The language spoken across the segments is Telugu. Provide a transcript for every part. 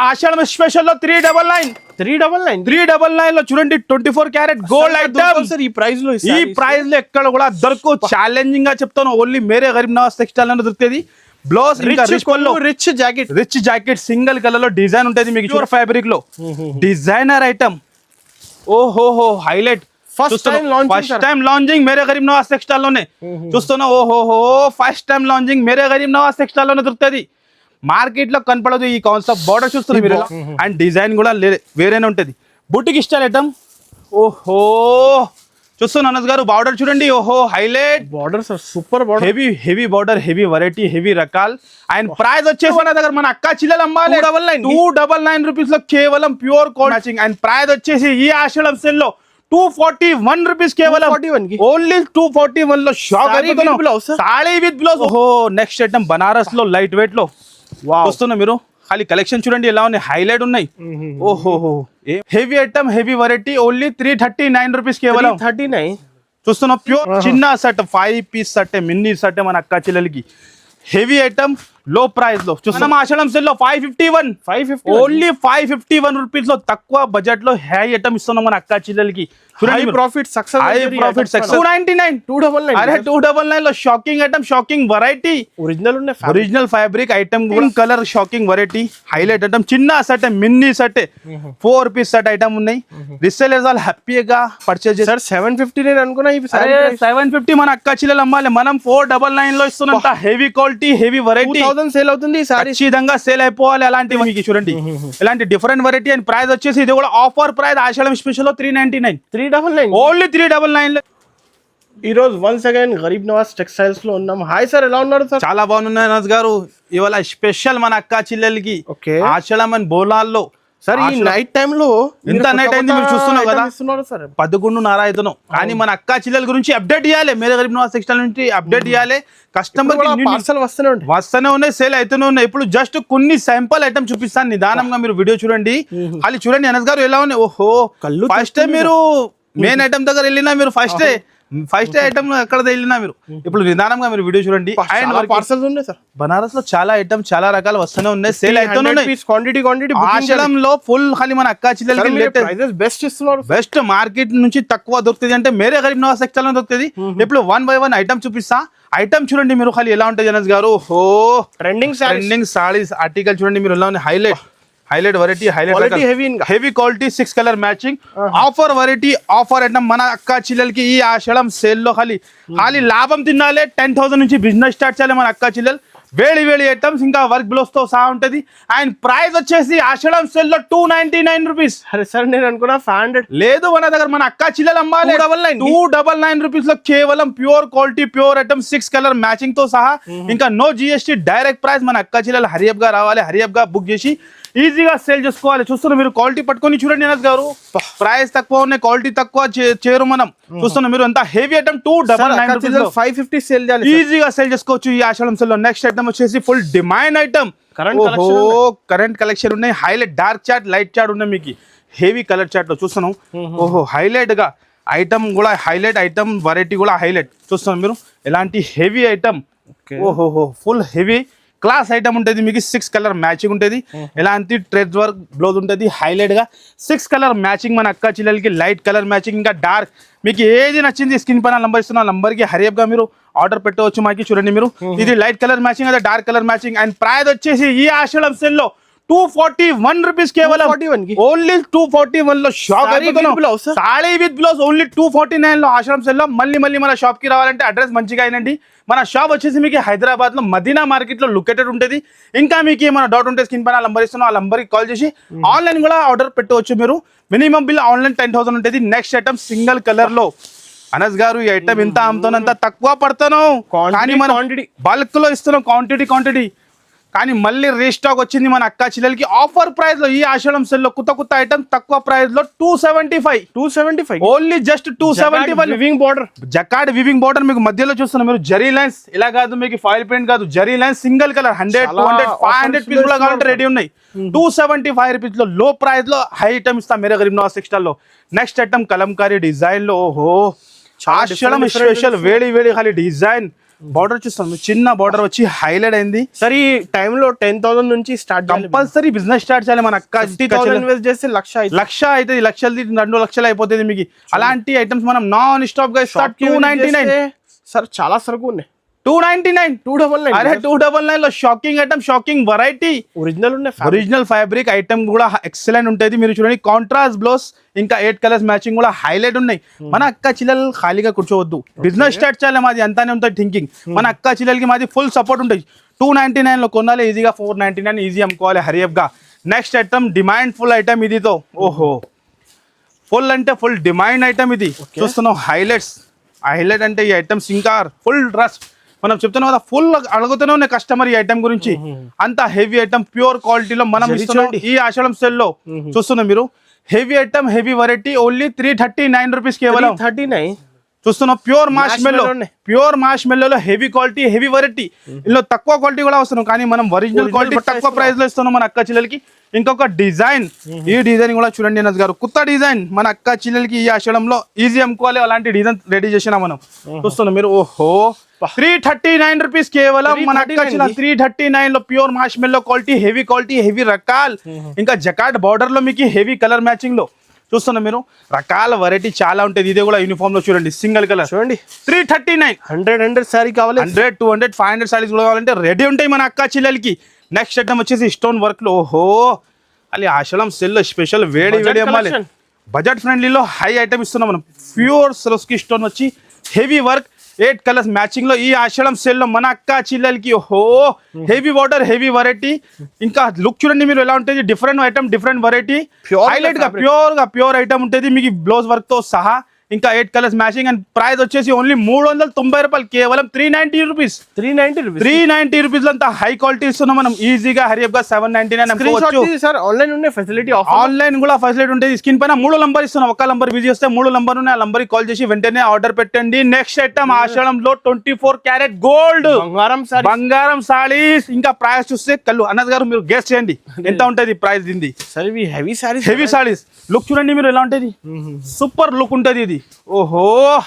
ఆషాఢం స్పెషల్ లో 399 లో చూడండి 24 క్యారెట్ గోల్డ్ ఐటమ్ సార్ ఈ ప్రైస్ లో ఈ ప్రైస్ లో ఎక్కడ కూడా దొరకవు. ఛాలెంజింగ్ గా చెప్తాను, ఓన్లీ మేరే గరీబ్ నవాజ్ టెక్స్టైల్ లో దొరుకుతుంది. Blouse rich jacket single colour లో డిజైన్ ఉంటుంది మీకు ప్యూర్ ఫ్యాబ్రిక్ లో డిజైనర్ ఐటమ్. ఓహో హైలైట్ ఫస్ట్ టైం లాంచింగ్ మేరే గరీబ్ నవాజ్ టెక్స్టైల్ లోనే చూస్తున్నా. ఓహోహో ఫస్ట్ టైం లాంచింగ్ మేరే గరీబ్ నవాజ్ టెక్స్టైల్ లోనే దొరుకుతుంది. మార్కెట్ లో కనపడదు ఈ కాన్సెప్ట్. బార్డర్ చూస్తున్నారు మీరు అండ్ డిజైన్ కూడా వేరేనే ఉంటది. Boutique style item. ఓహో చూస్తున్నా అనస్ గారు బార్డర్ చూడండి. ఓహో highlight border sir, super border, heavy border, heavy variety, heavy రకాల్. అండ్ ప్రైస్ వచ్చేసి మన దగ్గర మన అక్క చిల్లలు అమ్మాలి 299 రూపీస్ లో కేవలం pure code matching. And price వచ్చేసి ఈ ఆషాఢం సేల్ లో 241 రూపీస్ కేవలం ఓన్లీ 241 లో షాక్ అయిపోతున్నాం. Saree with blouse. ఓహో నెక్స్ట్ ఐటమ్ బనారస్ లో లైట్ వెయిట్ లో వస్తున్నా మీరు. ఖాళీ కలెక్షన్ చూడండి ఎలా ఉన్నాయి, హైలైట్ ఉన్నాయి. ఓహోహో heavy item, heavy variety, only 339 rupees కేవలం. 39 చూస్తున్నా ప్యూర్ చిన్న set 5 piece set, mini set మన అక్క చెల్లెలకి. హెవీ ఐటమ్ లో ప్రైస్ లో చూస్తున్నాం. ఆషాఢం సేల్ లో 551 ఓన్లీ 551 రూపీస్ లో తక్కువ బడ్జెట్ లో హై ఐటమ్ ఇస్తున్నాం మన అక్క చెల్లెలకి. ప్రాఫిట్ సక్సెస్ 299 లో shocking item, shocking variety, original fabric item, colour shocking variety, highlight item. చిన్న set, mini set, 4 piece set item ఉన్నాయి. రిసేలర్స్ ఆల్ హ్యాపీగా పర్చేజ్ చేస్తారు. 759 అనుకున్నా, 750 మన అక్క చెల్లెలు అమ్మాలి. మనం 499 లో ఇస్తున్నాం. Heavy quality, heavy variety sale అవుతుంది. ఖచ్చితంగా సేల్ అయిపోవాలి. అలాంటివి మీకు చూడండి, ఇలాంటి డిఫరెంట్ వెరైటీ. అండ్ ప్రైస్ వచ్చేసి ఇది కూడా ఆఫర్ ప్రైస్ ఆషాఢం స్పెషల్ లో 399 ఓన్లీ 399 లో. ఈ రోజు once again Garib Nawaz textiles లో ఉన్నాం. హాయ్ సార్, ఎలా ఉన్నారు సార్? చాలా బాగున్నాయి అనస్ గారు. ఇవాళ స్పెషల్ మన అక్క చెల్లెలకి ఆషాఢం అండ్ బోలాల్లో సార్. ఈ నైట్ టైమ్ లో ఇంత నైట్ అయింది మీరు చూస్తున్నావు కదా, 11:30 అవుతున్నాం. కానీ మన అక్క చెల్లెల గురించి అప్డేట్ ఇవ్వాలి. మేరే గరీబ్ నవాజ్ టెక్స్టైల్ నుంచి అప్డేట్ ఇవ్వాలి. కస్టమర్ పార్సల్ వస్తూనే ఉన్నాయి, సేల్ అవుతూనే ఉన్నాయి. ఇప్పుడు జస్ట్ కొన్ని శాంపుల్ ఐటమ్ చూపిస్తాను, నిదానంగా మీరు వీడియో చూడండి. ఖాళీ చూడండి అనస్ గారు ఎలా ఉన్నాయి. ఓహో ఫస్ట్ టైం మీరు మెయిన్ ఐటమ్ దగ్గర వెళ్ళినా, మీరు ఫస్ట్ ఐటమ్ ఎక్కడ వెళ్ళినా మీరు ఇప్పుడు నిదానంగా మీరు వీడియో చూడండి. పార్సల్స్ ఉన్నాయి సార్. బనారస్ లో చాలా ఐటమ్, చాలా రకాలు వస్తూనే ఉన్నాయి, సేల్ అవుతూనే ఉన్నాయి. క్వాంటిటీ ఆషాఢంలో ఫుల్. ఖాళీ మన అక్క చెల్లెలకి బెస్ట్ ఇస్తున్నారు. బెస్ట్ మార్కెట్ నుంచి తక్కువ దొరుకుతుంది అంటే మేరే గరీబ్ నవాజ్ టెక్స్టైల్ దొరుకుతుంది. ఇప్పుడు 1 by 1 ఐటమ్ చూపిస్తా. ఐటమ్ చూడండి మీరు ఖాళీ ఎలా ఉంటుంది అనస్ గారు. ఓ ట్రెండింగ్ సారీస్ ఆర్టికల్ చూడండి మీరు ఎలా ఉంది. Highlight variety, heavy quality, 6 colour matching, offer variety, offer item మన అక్క చెల్లెలకి. ఈ ఆషాఢం సేల్ లో ఖాళీ లాభం తినాలి. 10,000 నుంచి బిజినెస్ స్టార్ట్ చేయాలి మన అక్క చెల్లెలు. వేడి ఐటమ్స్, ఇంకా వర్క్ బ్లౌజ్ తో సహా ఉంటది. అండ్ ప్రైస్ వచ్చేసి ఆషాఢం సేల్ లో 299 రూపీస్. అరే సార్, నేను అనుకున్నా 500. లేదు, మన దగ్గర మన అక్క చెల్లెలు అమ్మాలి 299 రూపీస్ లో కేవలం pure quality, pure item, 6 colour matching తో సహా. ఇంకా నో GST, డైరెక్ట్ ప్రైస్. మన అక్క చెల్లెలు హరియప్ గా రావాలి, హరియప్ గా బుక్ చేసి ఈజీగా సేల్ చేసుకోవాలి. చూస్తున్నా మీరు క్వాలిటీ పట్టుకొని చూడండి అనస్ గారు. ప్రైస్ తక్కువ ఉన్నాయి, క్వాలిటీ తక్కువ చేరు మనం. చూస్తున్నా మీరు అంత హెవీ ఐటమ్ 299 550 సేల్ చేయాలి, ఈజీగా సేల్ చేసుకోవచ్చు ఈ ఆషాఢం సేల్ లో. నెక్స్ట్ ఐటమ్ వచ్చేసి full demand item, current collection ఉన్నాయి. Highlight dark chart, light chart ఉన్నాయి మీకు. హెవీ కలర్ చార్ట్ లో చూస్తున్నాం. ఓహో హైలైట్ గా ఐటమ్ కూడా హైలైట్, ఐటమ్ వెరైటీ కూడా హైలైట్. చూస్తున్నాం మీరు ఎలాంటి హెవీ ఐటమ్. ఓహోహో ఫుల్ హెవీ క్లాస్ ఐటమ్ ఉంటుంది మీకు. 6 కలర్ మ్యాచింగ్ ఉంటుంది. ఎలాంటి థ్రెడ్ వర్క్ బ్లౌజ్ ఉంటుంది. హైలైట్ గా 6 కలర్ మ్యాచింగ్ మన అక్క చెల్లెలకి. లైట్ కలర్ మ్యాచింగ్, ఇంకా డార్క్. మీకు ఏది నచ్చింది స్క్రీన్ పైన నంబర్ ఇస్తున్నా, నంబర్ కి హరియప్ గా మీరు ఆర్డర్ పెట్టవచ్చు మాకి. చూడండి మీరు, ఇది లైట్ కలర్ మ్యాచింగ్, అదే dark colour matching. And price వచ్చేసి ఈ ఆషాఢం సేల్ లో 241 రూపీస్ కేవలం ఓన్లీ 241 లో. షాక్ అయిపోతున్నాం. సాడీ విత్ బ్లౌజ్ ఓన్లీ 249 లో ఆషాఢం సేల్ లో. మళ్ళీ మన షాప్ కి రావాలంటే అడ్రస్ మంచిగా అయినండి. మన షాప్ వచ్చేసి మీకు హైదరాబాద్ లో మదీనా మార్కెట్ లో లొకేటెడ్ ఉంటుంది. ఇంకా మీకు ఏమైనా డౌట్ ఉంటే స్క్రీన్ పైన నంబర్ ఇస్తున్నాం, ఆ నంబర్ కి కాల్ చేసి ఆన్లైన్ కూడా ఆర్డర్ పెట్టవచ్చు మీరు. మినిమం బిల్ ఆన్లైన్ 10,000 ఉంటుంది. నెక్స్ట్ ఐటమ్ సింగిల్ కలర్ లో. అనస్ గారు ఈ ఐటమ్ ఇంత అమ్ముతానంత తక్కువ పడతాను, కానీ మనం బల్క్ లో ఇస్తున్నాం, క్వాంటిటీ. కానీ మళ్ళీ రీస్టాక్ వచ్చింది మన అక్క చెల్లెలకి ఆఫర్ ప్రైస్ లో. ఈ ఆషాఢం సేల్ లో కొత్త ఐటమ్ తక్కువ ప్రైస్ లో 275 only just 275. Weaving border, jacquard weaving border మీకు మధ్యలో చూస్తున్నా మీరు. జరీ లైన్స్ ఇలా కాదు మీకు, ఫాయిల్ ప్రింట్ కాదు, zari lines single colour. 100, 200, 500 piece కూడా కావాలంటే రెడీ ఉన్నాయి. 275 రూపీస్ లో లో ప్రైస్ లో హై ఐటమ్ ఇస్తాం మేరే గరీబ్ నవాజ్ టెక్స్టైల్ లో. నెక్స్ట్ ఐటమ్ కలంకారీ డిజైన్ లో. ఓహో ఆషాఢం స్పెషల్ వేడి ఖాళీ డిజైన్, బార్డర్ చూస్తాం, చిన్న బార్డర్ వచ్చి హైలైట్ అయింది. సార్ ఈ టైంలో 10,000 నుంచి స్టార్ట్ కంపల్సరీ బిజినెస్ స్టార్ట్ చేయాలి. మన అక్క 50,000 ఇన్వెస్ట్ చేస్తే లక్ష అవుతుంది, లక్షలది 2 లక్షలు అయిపోతుంది మీకు. అలాంటి ఐటమ్స్ మనం నాన్ స్టాప్ గా ఇస్తాం. 299 సార్, చాలా సరుకు ఉన్నాయి. 299 299. అరే 299 లో shocking item, shocking variety. Original ఉన్నాయి, ఒరిజినల్ ఫ్యాబ్రిక్ ఐటమ్ కూడా ఎక్సలెంట్ ఉంటుంది. మీరు చూడండి కాంట్రాస్ట్ బ్లౌజ్, ఇంకా 8 కలర్స్ మ్యాచింగ్ కూడా హైలైట్ ఉన్నాయి. మన అక్క చిల్లలు ఖాళీగా కూర్చోవద్దు, బిజినెస్ స్టార్ట్ చేయాలి. మాది అంతానే ఉంటుంది థింకింగ్. మన అక్క చిల్లలకి మాది ఫుల్ సపోర్ట్ ఉంటుంది. 299 లో కొనాలి ఈజీగా, 499 ఈజీ అమ్ముకోవాలి హరియప్ గా. Next item demand full item ఇదితో. ఓహో, ఫుల్ అంటే ఫుల్ డిమాండ్ ఐటమ్ ఇది. చూస్తున్నాం హైలైట్ అంటే ఈ ఐటమ్స్ ఇంకా ఫుల్ రష్. మనం చెప్తున్నాం కదా, ఫుల్ అడుగుతూనే ఉన్నాయి కస్టమర్ ఈ ఐటమ్ గురించి. అంత హెవీ ఐటమ్ ప్యూర్ క్వాలిటీలో మనం ఇస్తున్నాం ఈ ఆషాఢం సేల్ లో. చూస్తున్నాం మీరు, heavy item, heavy variety, only 339 rupees కేవలం. 39 చూస్తున్నాం ప్యూర్ మాష్ మెల్లో హెవీ క్వాలిటీ, హెవీ వెరైటీ. ఇందులో తక్కువ క్వాలిటీ కూడా వస్తున్నాం, కానీ మనం ఒరిజినల్ క్వాలిటీ తక్కువ ప్రైస్ లో ఇస్తున్నాం మన అక్క చిల్లలకి. ఇంకొక డిజైన్, ఈ డిజైన్ కూడా చూడండి నజ్ గారు, కొత్త డిజైన్. మన అక్క చిల్లలకి ఈ ఆషాఢంలో ఈజీ అమ్ముకోవాలి, అలాంటి డిజైన్ రెడీ చేసినా మనం. చూస్తున్నాం మీరు, ఓహో 339 రూపీస్ కేవలం మన అక్క చిల్ల. 339 లో ప్యూర్ మాష్ మెల్లో క్వాలిటీ, హెవీ రకాల్. ఇంకా జకాట్ బార్డర్ లో మీకు హెవీ కలర్ మ్యాచింగ్ లో చూస్తున్నా మీరు. రకాల వెరైటీ చాలా ఉంటుంది. ఇదే కూడా యూనిఫామ్ లో చూడండి, సింగిల్ కలర్ చూడండి. 339. 100 సారీ కావాలి, 100, 200, 500 సారీస్ కూడా కావాలంటే రెడీ ఉంటాయి మన అక్క చిల్లలకి. నెక్స్ట్ ఐటమ్ వచ్చేసి స్టోన్ వర్క్ లో. ఓహో, అది ఆషాఢం సెల్ లో స్పెషల్ వేడి అమ్మాలి. బడ్జెట్ ఫ్రెండ్లీలో హై ఐటమ్ ఇస్తున్నాం మనం. ప్యూర్ సరోస్కి స్టోన్ వచ్చి హెవీ వర్క్, 8 కలర్స్ మ్యాచింగ్ లో ఈ ఆషాఢం సేల్ లో మన అక్క చిల్లలకి. ఓహో, హెవీ బార్డర్, హెవీ వెరైటీ. ఇంకా లుక్ చూడండి మీరు ఎలా ఉంటుంది, different item, different variety. Highlight గా ప్యూర్ ఐటమ్ ఉంటుంది మీకు బ్లౌజ్ వర్క్ తో సహా. ఇంకా 8 కలర్స్ మ్యాచింగ్. అండ్ ప్రైస్ వచ్చేసి ఓన్లీ 390 రూపాయలు కేవలం. 390 రూపీస్. 390 రూపీస్ అంతా హై క్వాలిటీ ఇస్తున్నాం మనం ఈజీగా హరియప్ గా. 799 సార్. ఆన్లైన్ ఉండే ఫెసిలిటీ, ఆన్లైన్ కూడా ఫెసిలిటీ ఉంటుంది. స్క్రీన్ పైన 3 నంబర్ ఇస్తున్నాం, ఒక నంబర్ విజిట్ చేస్తే 3 నంబర్ ఉన్నాయి. ఆ నంబర్ కాల్ చేసి వెంటనే ఆర్డర్ పెట్టండి. నెక్స్ట్ ఐటమ్ ఆషాఢంలో 24 క్యారెట్ గోల్డ్ బంగారం సారీస్. ఇంకా ప్రైస్ చూస్తే కళ్ళు అన్నద్ గారు మీరు గెస్ చేయండి ఎంత ఉంటది ప్రైస్ దీనిది. హెవీ సారీస్ లుక్ చూడండి మీరు ఎలా ఉంటది, సూపర్ లుక్ ఉంటది ఇది. ఓహో,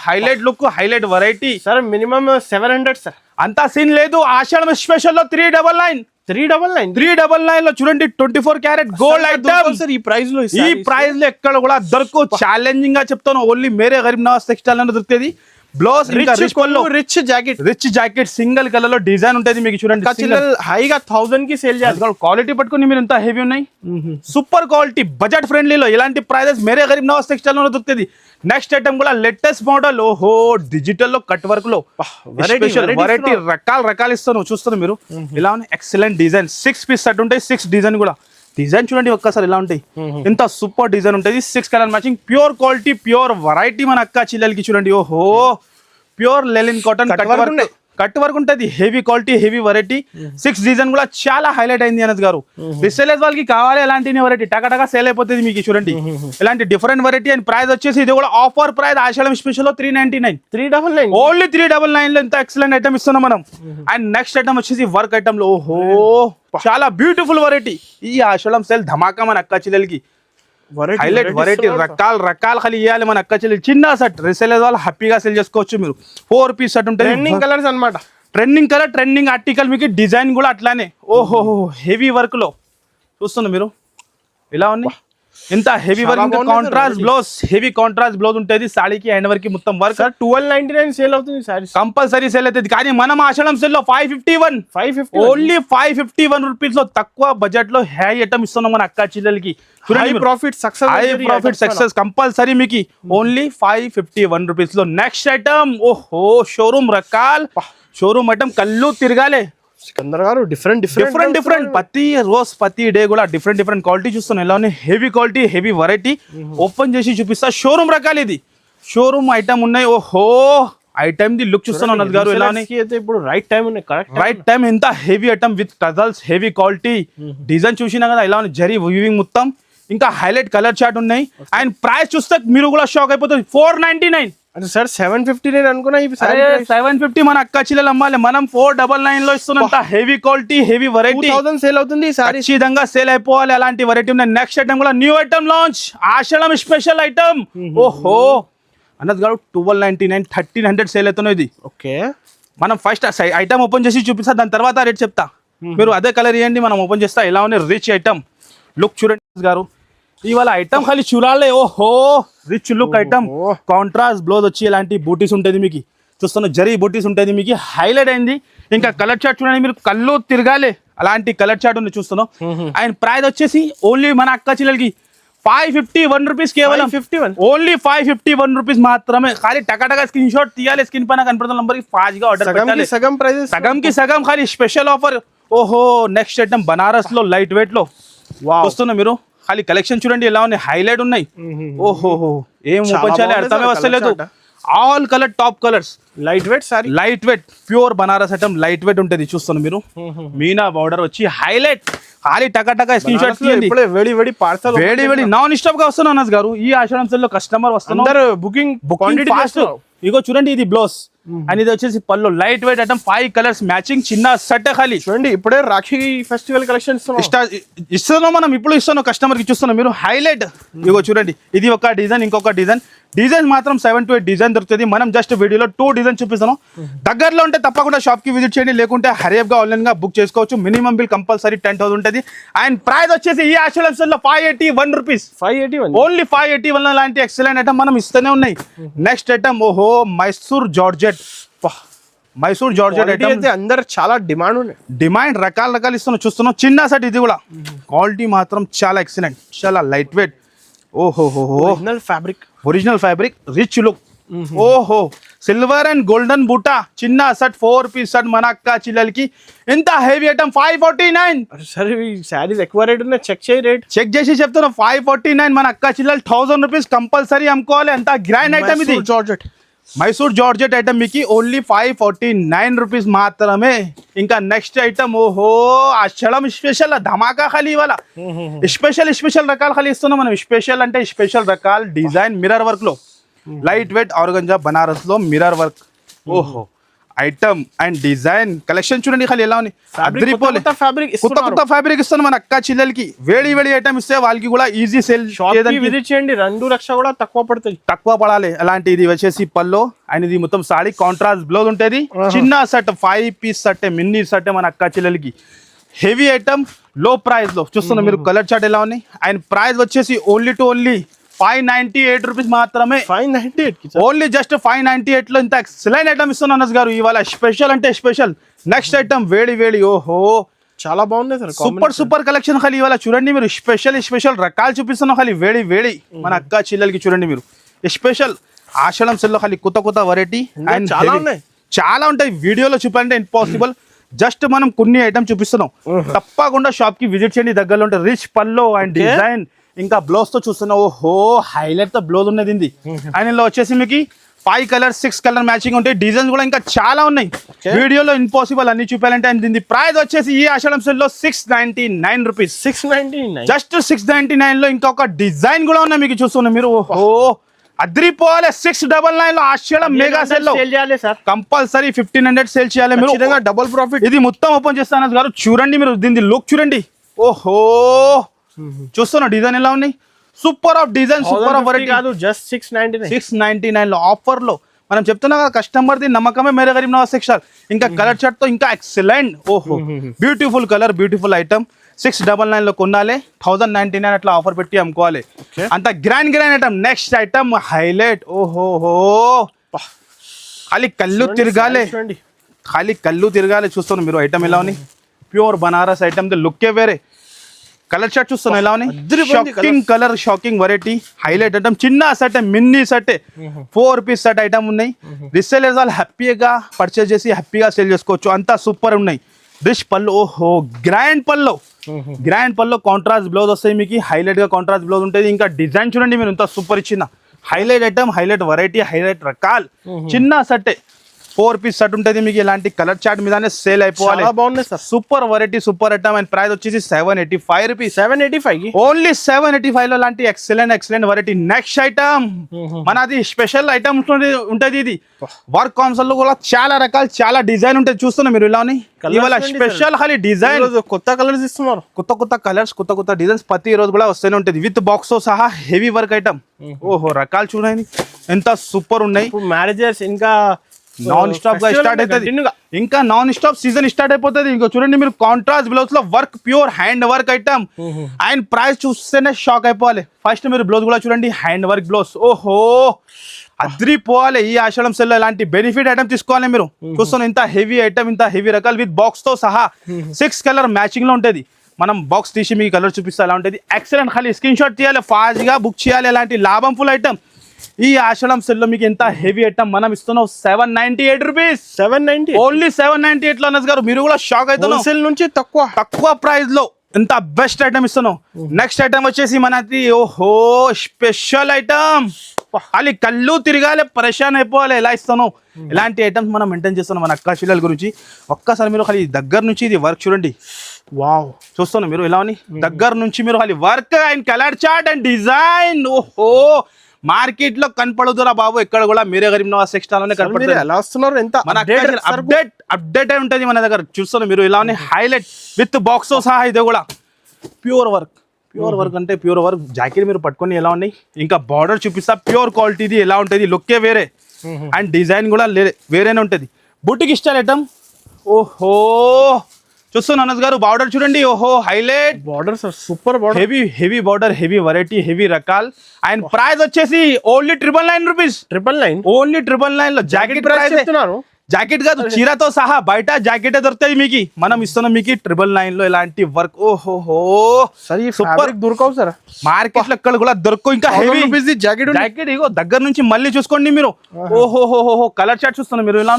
highlight look, highlight variety. Sir minimum 700 sir. అంతా సీన్ లేదు. ఆషాఢం స్పెషల్ లో 399 లో చూడండి 24 క్యారెట్ గోల్డ్ ఐటమ్. ఈ ప్రైస్ లో ఎక్కడ కూడా దొరకవు. ఛాలెంజింగ్ గా చెప్తాను, ఓన్లీ మేరే గరీబ్ నవాజ్ టెక్స్టైల్ అని దొరుకుతుంది. Blouse rich jacket single colour లో డిజైన్ ఉంటుంది మీకు. చూడండి హైగా 1000 కి సేల్ చేయాలి. క్వాలిటీ పట్టుకుని మీరు ఎంత హెవీ ఉన్నాయి, సూపర్ క్వాలిటీ, బడ్జెట్ ఫ్రెండ్లీలో ఇలాంటి ప్రైజెస్ మేరే గరీబ్ నవాజ్ టెక్స్టైల్ లో దొరుకుతుంది. నెక్స్ట్ ఐటమ్ కూడా లేటెస్ట్ మోడల్. ఓహో, డిజిటల్ లో కట్ వర్క్ లో వెరైటీ రకాలు ఇస్తాను. చూస్తాను మీరు ఇలా ఉన్నాయి. ఎక్సలెంట్ డిజైన్, 6 పీస్ సెట్ ఉంటాయి. 6 డిజైన్ కూడా. డిజైన్ చూడండి ఒక్కసారి ఎలా ఉంటాయి, ఎంత సూపర్ డిజైన్ ఉంటుంది. 6 colour matching, pure quality, pure variety మన అక్క చిల్లలకి. చూడండి, ఓహో, pure linen cotton cut work ఉంటుంది. Heavy quality, heavy variety. 6 design కూడా చాలా హైలైట్ అయింది అనద్ గారు. రిసేలర్స్ వాళ్ళకి కావాలి అలాంటి వెరైటీ, టకా సేల్ అయిపోతుంది మీకు. చూడండి ఇలాంటి డిఫరెంట్ వెరైటీ. అండ్ ప్రైస్ వచ్చేసి ఇది కూడా ఆఫర్ ప్రైస్ ఆషాఢం స్పెషల్ లో 399 ఓన్లీ. 399 లో ఇంత ఎక్సలెంట్ ఐటమ్ ఇస్తున్నాం మనం. అండ్ నెక్స్ట్ ఐటమ్ వచ్చేసి వర్క్ ఐటమ్ లో. ఓహో, చాలా బ్యూటిఫుల్ వెరైటీ. ఈ ఆషాఢం సేల్ ధమాకా మన అక్క చిల్లలకి. హైలైట్ వెరైటీ, రకాలు ఖాళీ ఇవ్వాలి మన అక్క చెల్లి. చిన్న సెట్ రీసేలర్ వాళ్ళు హ్యాపీగా సేల్ చేసుకోవచ్చు మీరు. 4 పీస్ సెట్ ఉంటుంది. ట్రెండింగ్ కలర్స్ అన్నమాట. ట్రెండింగ్ ఆర్టికల్ మీకు. డిజైన్ కూడా అట్లానే. ఓహో, హెవీ వర్క్ లో చూస్తున్నా మీరు ఇలా ఉంది. ఇంత heavy work, heavy contrast blouse ఉంటుంది సాడీకి. హ్యాండ్ వర్క్ మొత్తం వర్క్. 1299 సేల్ అవుతుంది సారీ, కంపల్సరీ సేల్ అవుతుంది. కానీ మనం ఆషాఢం సేల్ లో 550 ఓన్లీ 551 రూపీస్ లో తక్కువ బడ్జెట్ లో హై ఐటమ్ ఇస్తున్నాం మన అక్క చిల్లలకి. హై ప్రాఫిట్ సక్సెస్ కంపల్సరీ మీకు. ఓన్లీ 551 రూపీస్ లో. నెక్స్ట్ ఐటమ్, ఓహో, షోరూమ్ రకాల్. షోరూమ్ ఐటమ్ కళ్ళు తిరగాలే. సికందర్ గారు డిఫరెంట్ ప్రతి డే కూడా డిఫరెంట్ క్వాలిటీ చూస్తున్నాం. ఎలా ఉన్నాయి, heavy quality, heavy variety. Open చేసి చూపిస్తా. షోరూమ్ రకాలు ఇది, షోరూమ్ ఐటమ్ ఉన్నాయి. ఓహో, ఐటమ్ ది లుక్ చూస్తున్నాం అన్నద్ గారు ఎలా ఉన్నాయి. ఇప్పుడు రైట్ టైం ఎంత heavy item with tassels, heavy quality. Design చూసినా కదా ఎలా ఉంది, జరీ వీవింగ్ మొత్తం. ఇంకా హైలైట్ కలర్ చార్ట్ ఉన్నాయి. అండ్ ప్రైస్ చూస్తే మీరు కూడా షాక్ అయిపోతుంది. 499 సార్. 759 అనుకున్నా. 750 మన అక్క చిల్లలు అమ్మాలి. మనం 499 లో ఇస్తున్నాం. Heavy quality, heavy variety. 2000 sale అవుతుంది. ఖచ్చితంగా సేల్ అయిపోవాలి అలాంటి వెరైటీ ఉన్నాయి. నెక్స్ట్ ఐటమ్ కూడా న్యూ ఐటమ్ లాంచ్, ఆషాఢం స్పెషల్ ఐటమ్. ఓహో అన్నద్ గారు 1299 1300 సేల్ అవుతున్నాయి. ఇది ఓకే. మనం ఫస్ట్ ఐటమ్ ఓపెన్ చేసి చూపిస్తా, దాని తర్వాత రేట్ చెప్తా. మీరు అదే కలర్ ఇవ్వండి, మనం ఓపెన్ చేస్తా. ఎలా ఉన్నాయి రిచ్ ఐటమ్, లుక్ చూడండి గారు. ఇవాళ ఐటమ్ ఖాళీ చూడాలే. ఓహో rich look item, contrast blouse వచ్చి ఇలాంటి బూటీస్ ఉంటుంది మీకు, చూస్తున్న జరీ బూటీస్ ఉంటుంది మీకు, హైలైట్ అయింది. ఇంకా కలర్ చార్ట్ చూడండి, మీరు కళ్ళు తిరగాలి అలాంటి కలర్ చార్ట్ ఉంది చూస్తున్నాం. అండ్ ప్రైస్ వచ్చేసి ఓన్లీ మన అక్క చెల్లెలకి 551 రూపీస్, కేవలం 51 ఓన్లీ 551 రూపీస్ మాత్రమే. ఖాళీ టకాటగా స్క్రీన్ షాట్ తీయాలి, స్క్రీన్ పైన కనపడుతున్న నంబర్ కి ఫాస్ట్ గా ఆర్డర్ పెట్టాలి. సగం ప్రైస్, సగంకి సగం ఖాళీ స్పెషల్ ఆఫర్. ఓహో నెక్స్ట్ ఐటమ్ బనారస్ లో లైట్ వెయిట్ లో వస్తున్నా. మీరు ఖాళీ కలెక్షన్ చూడండి ఎలా ఉన్నాయి, హైలైట్ ఉన్నాయి. ఓహో ఏం ఓపెన్ చేయాలి అర్థమే వస్తలేదు. All colour top colours, light weight sorry, light weight pure Banaras item, light weight ఉంటుంది చూస్తున్నారు మీరు. మీనా బార్డర్ వచ్చి హైలైట్, ఖాళీ టకా స్క్రీన్ షాట్ తీయండి. వేడి వేడి పార్సల్, వేడి వేడి నాన్ స్టాప్ గా వస్తున్నాను అన్నస్ గారు. ఈ ఆషాఢం సేల్ లో కస్టమర్ వస్తున్నారు, బుకింగ్ ఫాస్ట్. ఇగో చూడండి ఇది బ్లౌజ్ అండ్ ఇది వచ్చేసి పళ్ళు, light weight item, 5 colours matching, చిన్న సెట్. ఖాళీ చూడండి ఇప్పుడే రాఖీ ఫెస్టివల్ కలెక్షన్ ఇస్తున్నాం మనం, ఇప్పుడు ఇస్తున్నాం కస్టమర్ కి, చూస్తున్నాం మీరు హైలైట్. ఇగో చూడండి ఇది ఒక డిజైన్, ఇంకొక డిజైన్. డిజైన్ మాత్రం 7 to 8 డిజైన్ దొరుకుతుంది. మనం జస్ట్ వీడియోలో 2 డిజైన్ చూపిస్తాను. దగ్గరలో ఉంటే తప్పకుండా షాప్ కి విజిట్ చేయండి, లేకుంటే హరియప్ గా ఆన్లైన్ గా బుక్ చేసుకోవచ్చు. మినిమం బిల్ కంపల్సరీ 10,000 ఉంటుంది. అండ్ ప్రైస్ వచ్చేసి ఈ ఆషాఢం సేల్ లో 581 రూపీస్, 581 ఓన్లీ 581 లాంటి ఎక్సలెంట్ ఐటమ్ మనం ఇస్తూనే ఉన్నాయి. నెక్స్ట్ ఐటమ్ ఓహో Mysore georgette, Mysore georgette item అయితే అందరు చాలా డిమాండ్ ఉన్నాయి, డిమాండ్ రకాలు ఇస్తున్నాం చూస్తున్నాం. చిన్న సెట్ ఇది కూడా, క్వాలిటీ మాత్రం చాలా ఎక్సలెంట్, చాలా లైట్ వెయిట్. ఓహో ఒరిజినల్ ఫ్యాబ్రిక్ రిచ్ లుక్. ఓహో సిల్వర్ అండ్ గోల్డెన్ బూటా, చిన్న సెట్ 4 పీస్ సెట్ మన అక్క చెల్లెలకి. ఎంత హెవీ ఐటమ్ 549. సరే శారీస్ ఎక్కువ రేట్ ఉన్నాయి, చెక్ చేయి రేట్, చెక్ చేసి చెప్తున్నా. 549 మన అక్క చెల్లెలు 1000 రూపీస్ కంపల్సరీ అమ్ముకోవాలి. ఎంత గ్రాండ్ ఐటమ్ ఇది, జార్జెట్ మైసూర్ జార్జెట్ ఐటమ్ మీకు ఓన్లీ 549 రూపీస్ మాత్రమే. ఇంకా నెక్స్ట్ ఐటమ్ ఓహో ఆషాఢం స్పెషల్ ధమాకా ఖాళీ ఇవాళ. స్పెషల్ రకాలు ఖాళీ ఇస్తున్నాం మనం. స్పెషల్ అంటే స్పెషల్ రకాలు, డిజైన్ మిర్రర్ వర్క్ లో, లైట్ వెయిట్ ఆర్గంజా బనారస్ లో మిర్రర్ వర్క్. ఓహో ఐటమ్ అండ్ డిజైన్ కలెక్షన్ చూడండి ఖాళీ ఎలా ఉంది. కొత్త ఫ్యాబ్రిక్ ఇస్తాను మన అక్క చెల్లెలకి. వేడి ఐటమ్ ఇస్తే వాళ్ళకి కూడా ఈజీ సేల్ విజిట్ చేయండి. 2 లక్షలు కూడా తక్కువ పడాలి. అలాంటి ఇది వచ్చేసి పల్లో అండ్ ఇది మొత్తం సాడీ కాంట్రాస్ట్ బ్లౌజ్ ఉంటుంది. చిన్న set 5 piece set, mini set మన అక్క చెల్లెలకి. హెవీ ఐటమ్ లో ప్రైస్ లో చూస్తున్నా మీరు. కలర్ చార్ట్ ఎలా ఉన్నాయి. అండ్ ప్రైస్ వచ్చేసి ఓన్లీ 598 రూపీస్ మాత్రమే. 598 ఓన్లీ జస్ట్ 598 లో ఇంత ఎక్సలెంట్ ఐటమ్ ఇస్తున్నాను అన్నస్ గారు ఇవాళ. స్పెషల్ అంటే స్పెషల్. నెక్స్ట్ ఐటమ్ వేడి ఓహో చాలా బాగుంది సార్, సూపర్ కలెక్షన్ ఖాళీ ఇవాళ. చూడండి మీరు స్పెషల్ రకాలు చూపిస్తున్నాం ఖాళీ. వేడి మన అక్క చెల్లెలకి చూడండి మీరు. స్పెషల్ ఆషాఢం సేల్ లో ఖాళీ కొత్త వెరైటీ అండ్ చాలా ఉంటాయి. వీడియోలో చూపాలంటే ఇంపాసిబుల్. జస్ట్ మనం కొన్ని ఐటమ్ చూపిస్తున్నాం. తప్పకుండా షాప్ కి విజిట్ చేయండి, దగ్గరలో ఉంటే. రిచ్ పల్లో అండ్ డిజైన్, ఇంకా బ్లౌజ్ తో చూస్తున్నా. ఓహో హైలైట్ తో బ్లౌజ్ ఉన్నది ఇది. అండ్ ఇందులో వచ్చేసి మీకు 5 కలర్ 6 కలర్ మ్యాచింగ్ ఉంటాయి. డిజైన్స్ కూడా ఇంకా చాలా ఉన్నాయి. వీడియోలో ఇంపాసిబుల్ అన్ని చూపాలంటే. అండ్ దీని ప్రైస్ వచ్చేసి ఈ ఆషాఢం సేల్ లో 699 రూపీస్, 699 జస్ట్ 699 లో ఇంకొక డిజైన్ కూడా ఉన్నాయి మీకు చూస్తున్నా మీరు. ఓహో అద్రిపోవాలి. 699 లో ఆషాఢం మెగా సేల్ లో కంపల్సరీ 1500 సేల్ చేయాలి మీరు. Double profit. ఇది మొత్తం ఓపెన్ చేస్తాను గారు. చూడండి మీరు దీని లుక్ చూడండి. ఓహో చూస్తున్నా డిజైన్ ఎలా ఉన్నాయి. Super of design, super of variety కాదు, జస్ట్ 699 లో ఆఫర్ లో మనం చెప్తున్నా కదా. కస్టమర్ ది నమ్మకమే మేరే గరీబ్ నవాజ్ సెక్షన్. ఇంకా కలర్ చార్ట్ తో ఇంకా ఎక్సలెంట్. ఓహో బ్యూటిఫుల్ కలర్, బ్యూటిఫుల్ ఐటమ్. 699 లో కొనాలి, 1099 అట్లా ఆఫర్ పెట్టి అమ్ముకోవాలి. అంత grand item. Next item highlight. ఓహో ఖాళీ కళ్ళు తిరగాలి, చూస్తున్నా మీరు. ఐటమ్ ఎలా ఉంది. ప్యూర్ బనారస్ ఐటమ్, ది లుక్కే వేరే. కలర్ షర్ట్ చూస్తున్నా ఎలా ఉన్నాయి. Shocking variety, highlight item. చిన్న set, mini set, 4 piece set item ఉన్నాయి. రీసేలర్స్ వాళ్ళు హ్యాపీగా పర్చేస్ చేసి హ్యాపీగా సేల్ చేసుకోవచ్చు. అంతా సూపర్ ఉన్నాయి. రిచ్ పళ్ళు, ఓహో గ్రాండ్ పళ్ళు కాంట్రాస్ట్ బ్లౌజ్ వస్తాయి మీకు. హైలైట్ గా కాంట్రాస్ట్ బ్లౌజ్ ఉంటుంది. ఇంకా డిజైన్ చూడండి మీరు, ఇంత సూపర్ ఇచ్చిన. Highlight item, highlight variety, highlight రకాల్. చిన్న సెట్ 4 పీస్ సెట్ ఉంటుంది మీకు. ఇలాంటి కలర్ చార్ట్ మీదనే సేల్ అయిపోవాలి. బాగుంది sir, super variety, super item. And price వచ్చేసి 785 రూపీస్, 785 ఓన్లీ 785 లో లాంటి ఎక్సలెంట్ వెరైటీ. నెక్స్ట్ ఐటమ్ మనది స్పెషల్ ఐటమ్ ఉంటుంది. ఇది వర్క్ కాన్సల్ లో కూడా చాలా రకాలు, చాలా డిజైన్ ఉంటుంది. చూస్తున్నా మీరు ఇలా ఇవాళ స్పెషల్ ఖాళీ డిజైన్. కొత్త కలర్స్ ఇస్తున్నారు, కొత్త కలర్స్, కొత్త డిజైన్స్ ప్రతి రోజు కూడా వస్తూనే ఉంటుంది. విత్ బాక్స్ తో సహా హెవీ వర్క్ ఐటమ్. ఓహో రకాలు చూడండి ఎంత సూపర్ ఉన్నాయి. మ్యారేజెస్ ఇంకా నాన్ స్టాప్ గా festival స్టార్ట్ అంటే అవుతుంది continue గా. ఇంకా నాన్ స్టాప్ సీజన్ స్టార్ట్ అయిపోతుంది. ఇంకో చూడండి మీరు కాంట్రాస్ట్ బ్లౌజ్ లో work, pure hand work item. And price చూస్తేనే షాక్ అయిపోవాలి. ఫస్ట్ మీరు బ్లౌజ్ కూడా చూడండి, హ్యాండ్ వర్క్ బ్లౌజ్. ఓహో అద్రిపోవాలి. ఈ ఆషాఢం సెల్ ఇలాంటి బెనిఫిట్ ఐటమ్ తీసుకోవాలి మీరు. చూస్తాను ఇంత హెవీ ఐటమ్, ఇంత హెవీ రకాలు విత్ బాక్స్ తో సహా 6 కలర్ మ్యాచింగ్ లో ఉంటుంది. మనం బాక్స్ తీసి మీకు కలర్ చూపిస్తే ఎలా ఉంటుంది. ఎక్సలెంట్. ఖాళీ స్క్రీన్ షాట్ తీయాలి, ఫాస్ట్ గా బుక్ చేయాలి. ఎలాంటి లాభం ఫుల్ ఐటమ్. ఈ ఆషాఢం సెల్ లో మీకు ఎంత హెవీ ఐటమ్ మనం ఇస్తున్నాం 798 రూపీస్. 790 ఓన్లీ 798 లో అనస్ గారు. మీరు కూడా షాక్ అవుతున్నారు. హోల్సేల్ నుంచి తక్కువ ప్రైస్ లో ఎంత బెస్ట్ ఐటమ్ ఇస్తున్నాం. నెక్స్ట్ ఐటమ్ వచ్చేసి మనది ఓహో స్పెషల్ ఐటమ్. ఖాళీ కళ్ళు తిరగాలి, పరేషాన్ అయిపోవాలి. ఎలా ఇస్తాను ఇలాంటి ఐటమ్స్ మనం మెయింటైన్ చేస్తున్నాం మన అక్క చెల్లెల గురించి. ఒక్కసారి మీరు ఖాళీ దగ్గర నుంచి ఇది వర్క్ చూడండి. వావ్, చూస్తున్నాం మీరు ఎలా అని దగ్గర నుంచి మీరు ఖాళీ work and colour chart and design. ఓహో మార్కెట్ లో కనపడుతురా బాబు, ఎక్కడ కూడా మీరే గరీబ్ నవాజ్ టెక్స్టైల్ లోనే కనపడుతుంది. ఎలా వస్తున్నారు? ఎంత మన అప్డేట్ అయి ఉంటుంది మన దగ్గర. చూస్తున్నాం మీరు ఇలా హైలైట్ విత్ బాక్స్ సహా. ఇది కూడా ప్యూర్ వర్క్ అంటే ప్యూర్ వర్క్. జాకెట్ మీరు పట్టుకొని ఎలా ఉన్నాయి. ఇంకా బార్డర్ చూపిస్తా, ప్యూర్ క్వాలిటీది ఎలా ఉంటుంది. లుక్కే వేరే అండ్ డిజైన్ కూడా వేరేనే ఉంటుంది. Boutique style item. ఓహో చూస్తున్నాను అనస్ గారు, బార్డర్ చూడండి. ఓహో highlight border sir, super border. Heavy border, heavy variety, heavy రకాల్. అండ్ ప్రైస్ వచ్చేసి ఓన్లీ 999 రూపీస్. 999 ఓన్లీ 999 లో జాకెట్ ప్రైస్ చెప్తున్నారు. జాకెట్ కాదు, చీరతో సహా బయట జాకెట్ దొరుకుతాయి మీకు. మనం ఇస్తున్నాం మీకు 999 లో ఇలాంటి వర్క్. ఓహో సరే సూపర్. దొరకవు సార్ మార్కెట్ లో ఎక్కడ కూడా దొరకవు. ఇంకా హెవీ జాకెట్ ఇగో దగ్గర నుంచి మళ్ళీ చూసుకోండి మీరు. ఓహో కలర్ చార్ట్ చూస్తున్నారు మీరు ఇలా.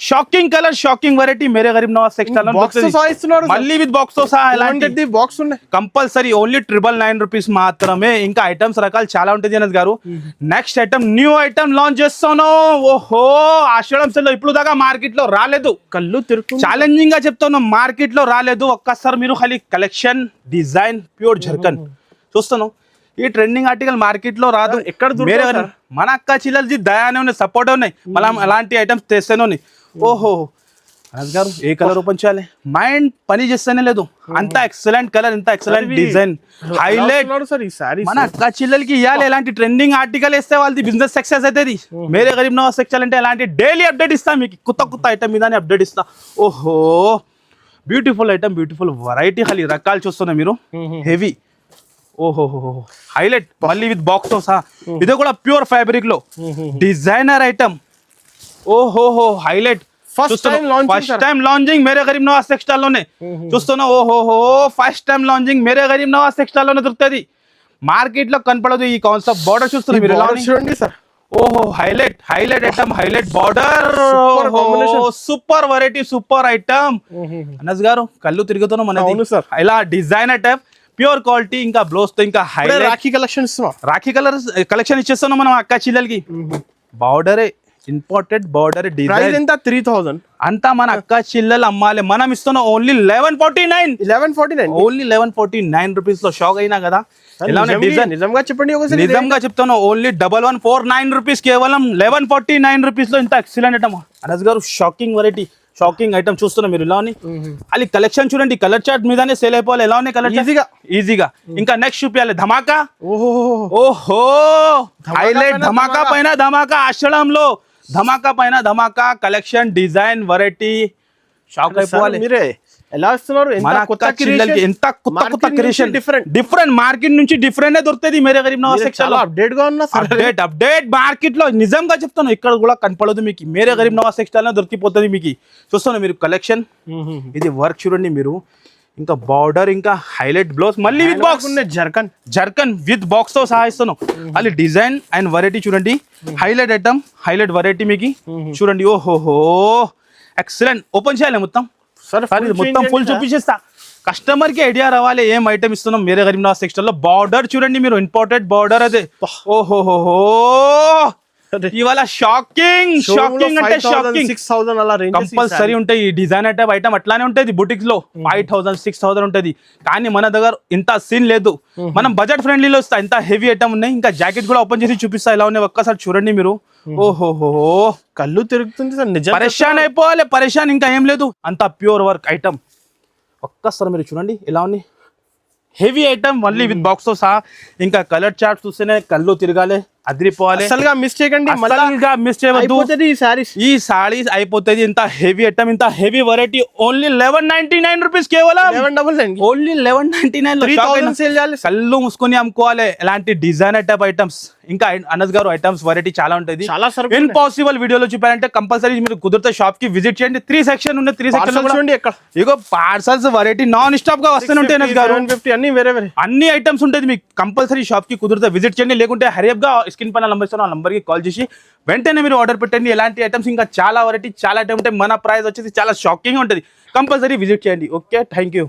Shocking colour, shocking variety. Mere Garib Nawaz textile మళ్ళీ విత్ బాక్స్ తో సహా ఇలాంటి బాక్స్ ఉన్నాయి. కంపల్సరీ ఓన్లీ 999 రూపీస్ మాత్రమే. ఇంకా ఐటమ్స్ రకాలు చాలా ఉంటుంది అనస్ గారు. Next item, new item launch చేస్తాను. ఓహో ఆషాఢం సెల్ ఇప్పుడు దాకా మార్కెట్ లో రాలేదు. కళ్ళు తిరుగు ఛాలెంజింగ్ గా చెప్తాను, మార్కెట్ లో రాలేదు. ఒక్కసారి మీరు ఖాళీ కలెక్షన్, డిజైన్, ప్యూర్ జర్కన్ చూస్తాను. ఈ ట్రెండింగ్ ఆర్టికల్ మార్కెట్ లో రాదు. ఎక్కడ మన అక్క చిల్లలజీ దయానే ఉన్నాయి, సపోర్ట్ ఉన్నాయి. మనం అలాంటి ఐటమ్స్ తెస్తేనే ఉన్నాయి. ఓహో అనస్ గారు ఏ కలర్ ఓపెన్ చేయాలి, మైండ్ పని చేస్తేనే లేదు. అంత ఎక్సలెంట్ కలర్, ఇంత ఎక్సలెంట్ డిజైన్, హైలైట్. మన అక్క చిల్లలకి ఇవ్వాలి. ఎలాంటి ట్రెండింగ్ ఆర్టికల్ వేస్తే వాళ్ళది బిజినెస్ సక్సెస్ అవుతుంది. మేరే గరీబ్ నవాజ్ టెక్స్టైల్ అంటే ఎలాంటి డైలీ అప్డేట్ ఇస్తా మీకు. కొత్త ఐటమ్ మీదనే అప్డేట్ ఇస్తా. ఓహో బ్యూటిఫుల్ ఐటమ్, బ్యూటిఫుల్ వెరైటీ. ఖాళీ రకాలు చూస్తున్నా మీరు. హెవీ ఓహో హైలైట్, మళ్ళీ విత్ బాక్స్ తో సహా. ఇది కూడా ప్యూర్ ఫ్యాబ్రిక్ లో డిజైనర్ ఐటమ్. ఓహో హైలైట్. ఫస్ట్ టైం లాంచింగ్ మేరే గరీబ్ నవాజ్ టెక్స్టైల్ లోనే చూస్తున్నా. ఓహో ఫస్ట్ టైం లాంచింగ్ మేరే గరీబ్ నవాజ్ టెక్స్టైల్ లోనే దొరుకుతుంది. మార్కెట్ లో కనపడదు ఈ కాన్సెప్ట్. బార్డర్ చూస్తున్నారు మీరు చూడండి సార్. ఓహో highlight item, highlight border. Super variety, super item. Anas గారు కళ్ళు తిరుగుతున్నాం మన ఇలా డిజైన్ ఐటమ్, ప్యూర్ క్వాలిటీ. ఇంకా బ్లౌజ్ తో ఇంకా highlight rakhi collection rakhi collection ఇచ్చేస్తున్నాం మనం అక్క చిల్లలకి. బార్డరే ఇంపార్టెంట్, బార్డర్ డిజైన్. ఎంత 3000 అంతా మన అక్క చిల్లలు అమ్మాలి. మనం ఇస్తున్నాం ఓన్లీ 1149. ఓన్లీ 1149 రూపీస్ లో. షాక్ అయినా కదా. నిజంగా చెప్పండి, నిజంగా చెప్తాను. ఓన్లీ 1149 రూపీస్, కేవలం 1149 రూపీస్ లో ఇంత ఎక్సలెంట్ ఐటమ్. అనస్ గారు షాకింగ్ వెరైటీ, షాకింగ్ ఐటమ్ చూస్తున్నా మీరు. ఇలా అది కలెక్షన్ చూడండి. కలర్ చార్ట్ మీదనే సేల్ అయిపోవాలి. ఎలా ఉన్నాయి కలర్ ఈజీగా. ఇంకా నెక్స్ట్ చూపించాలి ధమాకా. ఓహో హైలైట్, ధమాకా పైన ధమాకా. ఆషాఢంలో ధమాకా పైన ధమాకా. Collection, design, variety. షాక్ అయిపోవాలి. మీరే ఎలా వస్తున్నారు. ఎంత కొత్త క్రియేషన్, డిఫరెంట్ మార్కెట్ నుంచి డిఫరెంట్ దొరుకుతుంది Mere Garib Nawaz textile. Update market లో నిజంగా చెప్తాను ఇక్కడ కూడా కనపడదు మీకు. మేరే గరీబ్ నవాజ్ టెక్స్టైల్ దొరికిపోతుంది మీకు. చూస్తాను మీరు కలెక్షన్. ఇది వర్క్ చూడండి మీరు. ఇంకా బార్డర్, ఇంకా హైలైట్ బ్లౌజ్, మళ్ళీ with box. Zircon with box తో సహా ఇస్తాను. అది డిజైన్ అండ్ వెరైటీ చూడండి. హైలైట్ ఐటమ్, హైలైట్ వెరైటీ మీకు చూడండి. ఓహోహో ఎక్సలెంట్. ఓపెన్ చేయాలి మొత్తం మొత్తం ఫుల్ చూపించేస్తా. కస్టమర్ కి ఐడియా రావాలి ఏం ఐటమ్ ఇస్తున్నాం మేరే గరీబ్ నవాజ్ టెక్స్టైల్ లో. బార్డర్ చూడండి మీరు, ఇంపార్టెంట్ బార్డర్ అదే. ఓహోహో ఇవాళ షాకింగ్ అంటే షాకింగ్. 6000 అలా రేంజ్ కంపల్సరీ ఉంటాయి. ఈ డిజైన్ ఐటమ్ అట్లానే ఉంటుంది. బుటిక్స్ లో 5000 6000 ఉంటుంది. కానీ మన దగ్గర ఇంత సీన్ లేదు. మనం బడ్జెట్ ఫ్రెండ్లీలో వస్తా. ఇంత హెవీ ఐటమ్ ఉన్నాయి. ఇంకా జాకెట్ కూడా ఓపెన్ చేసి చూపిస్తా ఎలా ఉన్నాయి. ఒక్కసారి చూడండి మీరు. ఓహోహో కళ్ళు తిరుగుతుంది సార్. పరేషాన్ అయిపోవాలి, పరేషాన్. ఇంకా ఏం లేదు. అంత ప్యూర్ వర్క్ ఐటమ్. ఒక్కసారి మీరు చూడండి ఎలా ఉంది. హెవీ ఐటమ్, మళ్ళీ విత్ బాక్స్ తో సహా. ఇంకా కలర్ చార్ట్ చూస్తేనే కళ్ళు తిరగాలి, అదిరిపోవాలి. అసలుగా మిస్ చేయకండి, అసలుగా మిస్ చేయవద్దు. అయిపోతుంది ఈ సారీస్. ఈ సారీస్ అయిపోతుంది. ఇంత హెవీ ఐటమ్, ఇంత హెవీ వెరైటీ ఓన్లీ 1199 రూపీస్ కేవలం. 1199 ఓన్లీ 1199 3000 సేల్ చేయాలి. కళ్ళు మూసుకొని అమ్ముకోవాలి. ఎలాంటి డిజైనర్ టైప్ ఐటమ్స్, ఇంకా అనస్ గారు ఐటమ్స్ వెరైటీ చాలా ఉంటుంది. చాలా సరుకు ఇంపాసిబుల్ వీడియోలో చూపారంటే కంపల్సరీ మీరు కుదిరితే షాప్ కి విజిట్ చేయండి. 3 సెక్షన్ ఉన్నాయి. 3 సెక్షన్ చూడండి ఎక్కడ ఇగో పార్సల్స్ వెరైటీ నాన్ స్టాప్ గా వస్తూనే ఉంటాయి. అనస్ గారు 750 అన్ని వేరే వేరే అన్ని ఐటమ్స్ ఉంటుంది. మీకు కంపల్సరీ షాప్ కి కుదిరితే విజిట్ చేయండి. లేకుంటే హరియప్ గా స్క్రీన్ పైన నంబర్ ఇస్తాను, ఆ నంబర్ కి కాల్ చేసి వెంటనే మీరు ఆర్డర్ పెట్టండి. ఎలాంటి ఐటమ్స్ ఇంకా చాలా వెరైటీ చాలా ఐటమ్ ఉంటాయి. మన ప్రైస్ వచ్చేసి చాలా షాకింగ్ ఉంటుంది. కంపల్సరీ విజిట్ చేయండి. Okay, thank you.